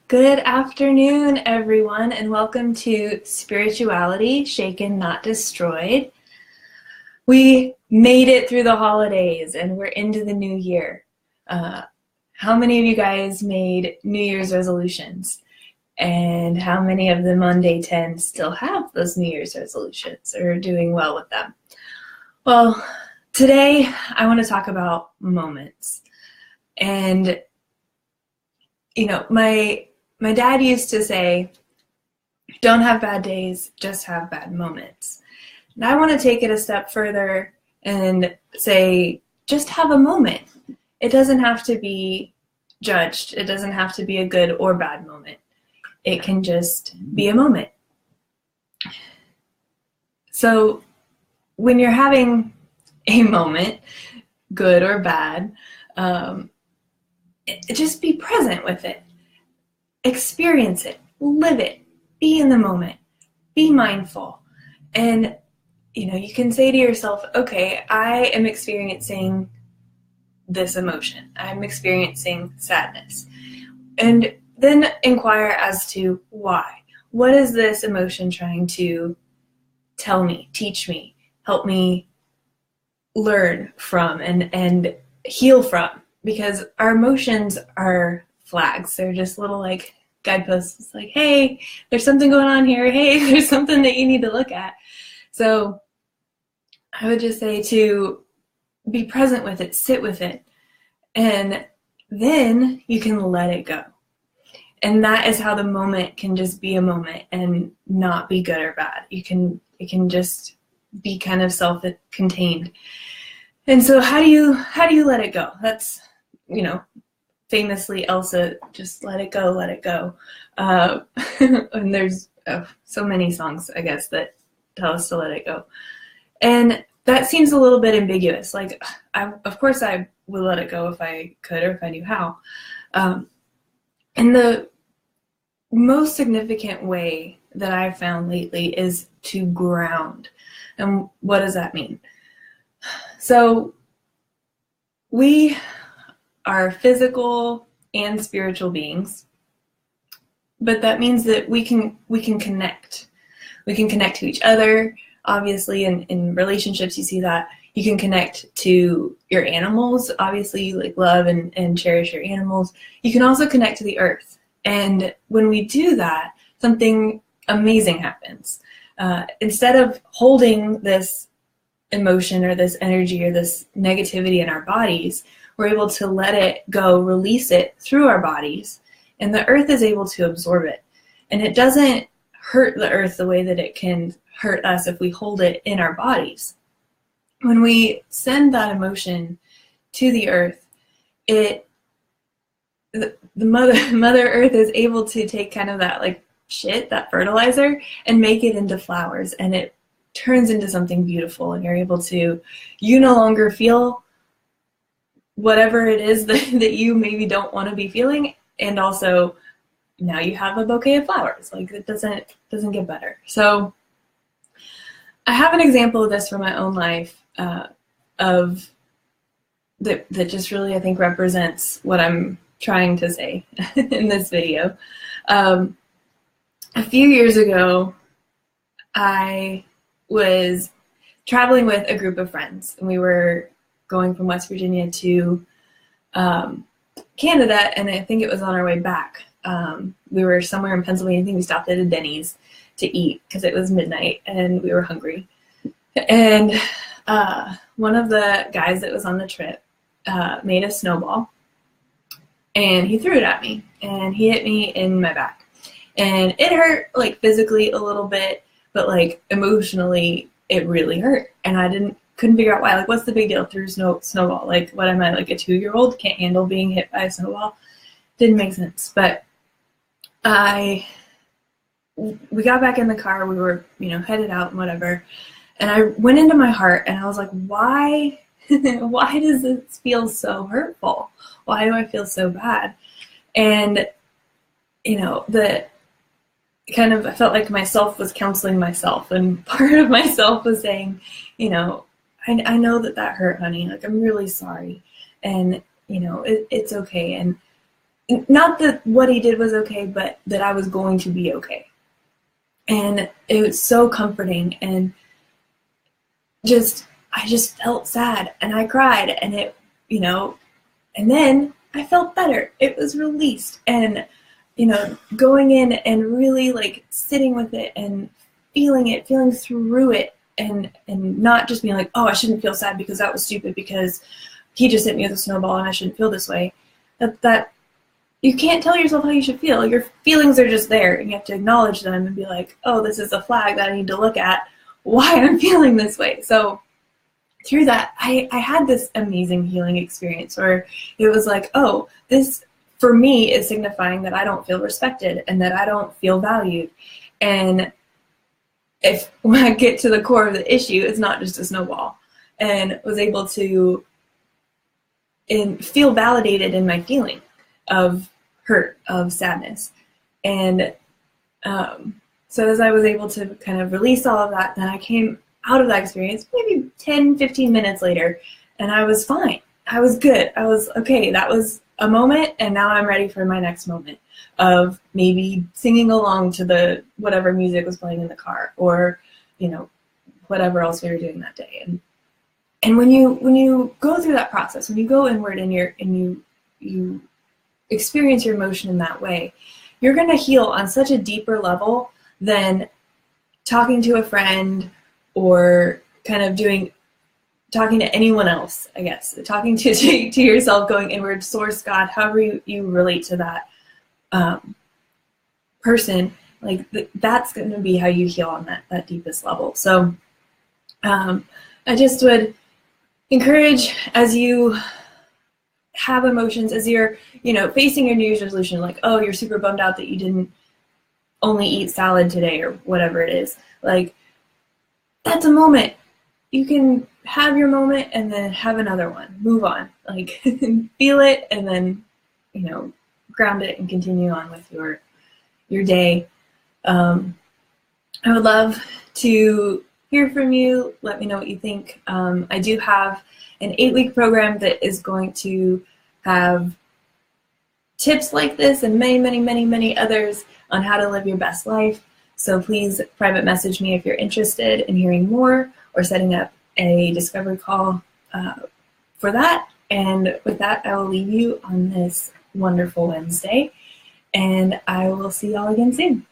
Good afternoon, everyone, and welcome to Spirituality Shaken, Not Destroyed. We made it through the holidays and we're into the new year. How many of you guys made New Year's resolutions? And how many of them on day 10 still have those New Year's resolutions or are doing well with them? Well, today I want to talk about moments. And, my dad used to say, don't have bad days, just have bad moments. And I want to take it a step further and say, just have a moment. It doesn't have to be judged. It doesn't have to be a good or bad moment. It can just be a moment. So when you're having a moment, good or bad, just be present with it. Experience it, live it, be in the moment, be mindful. And, you can say to yourself, okay, I am experiencing this emotion. I'm experiencing sadness. And then inquire as to why. What is this emotion trying to tell me, teach me, help me learn from and heal from? Because our emotions are flags. They're just little guideposts. It's like, hey, there's something going on here. Hey, there's something that you need to look at. So I would just say to be present with it, sit with it, and then you can let it go. And that is how the moment can just be a moment and not be good or bad. It can just be kind of self-contained. And so how do you let it go? That's, famously Elsa, just let it go, let it go. And there's so many songs, I guess, that tell us to let it go. And that seems a little bit ambiguous. Of course I would let it go if I could or if I knew how. And the most significant way that I've found lately is to ground. And what does that mean? So we are physical and spiritual beings, but that means that we can connect. We can connect to each other. Obviously, in relationships, you see that. You can connect to your animals. Obviously, you love and cherish your animals. You can also connect to the earth. And when we do that, something amazing happens. Instead of holding this emotion or this energy or this negativity in our bodies, we're able to let it go, release it through our bodies, and the earth is able to absorb it. And it doesn't hurt the earth the way that it can hurt us if we hold it in our bodies. When we send that emotion to the earth, the mother earth is able to take kind of that that fertilizer, and make it into flowers, and it turns into something beautiful, and you're able to, you no longer feel whatever it is that you maybe don't want to be feeling, and also now you have a bouquet of flowers. It doesn't get better. So I have an example of this from my own life of that just really, I think, represents what I'm trying to say in this video. A few years ago, I was traveling with a group of friends, and we were going from West Virginia to Canada, and I think it was on our way back. We were somewhere in Pennsylvania. I think we stopped at a Denny's to eat because it was midnight and we were hungry. And one of the guys that was on the trip made a snowball, and he threw it at me, and he hit me in my back. And it hurt physically a little bit, but emotionally it really hurt. And I couldn't figure out why. What's the big deal? Threw snowball. What am I, a 2-year-old? Can't handle being hit by a snowball? Didn't make sense. But we got back in the car. We were, headed out and whatever. And I went into my heart, and I was like, why does this feel so hurtful? Why do I feel so bad? And, I felt like myself was counseling myself, and part of myself was saying, I know that hurt, honey. I'm really sorry. And, it's okay. And not that what he did was okay, but that I was going to be okay. And it was so comforting, and I just felt sad, and I cried, and it, and then I felt better. It was released, and, going in and really like sitting with it and feeling through it, and not just being like, oh, I shouldn't feel sad because that was stupid because he just hit me with a snowball and I shouldn't feel this way. That you can't tell yourself how you should feel. Your feelings are just there, and you have to acknowledge them and be like, oh, this is a flag that I need to look at why I'm feeling this way. So through that, I had this amazing healing experience where it was like, oh, this for me is signifying that I don't feel respected and that I don't feel valued. And when I get to the core of the issue, it's not just a snowball, and was able to feel validated in my feeling of hurt, of sadness. And so as I was able to kind of release all of that, then I came out of that experience maybe 10, 15 minutes later, and I was fine. I was good. I was okay. That was a moment, and now I'm ready for my next moment of maybe singing along to the whatever music was playing in the car, or whatever else we were doing that day. And when you go through that process, when you go inward and you experience your emotion in that way, you're going to heal on such a deeper level than talking to a friend or kind of talking to anyone else, I guess. Talking to yourself, going inward, source, God, however you relate to that person, like that's going to be how you heal on that deepest level. So I just would encourage, as you have emotions, as you're facing your New Year's resolution, like, oh, you're super bummed out that you didn't only eat salad today or whatever it is, like, that's a moment. You can have your moment and then have another one, move on, like feel it, and then ground it and continue on with your day. I would love to hear from you. Let me know what you think. I do have an 8-week program that is going to have tips like this and many, many, many, many others on how to live your best life. So please private message me if you're interested in hearing more or setting up a discovery call for that. And with that, I will leave you on this wonderful Wednesday, and I will see y'all again soon.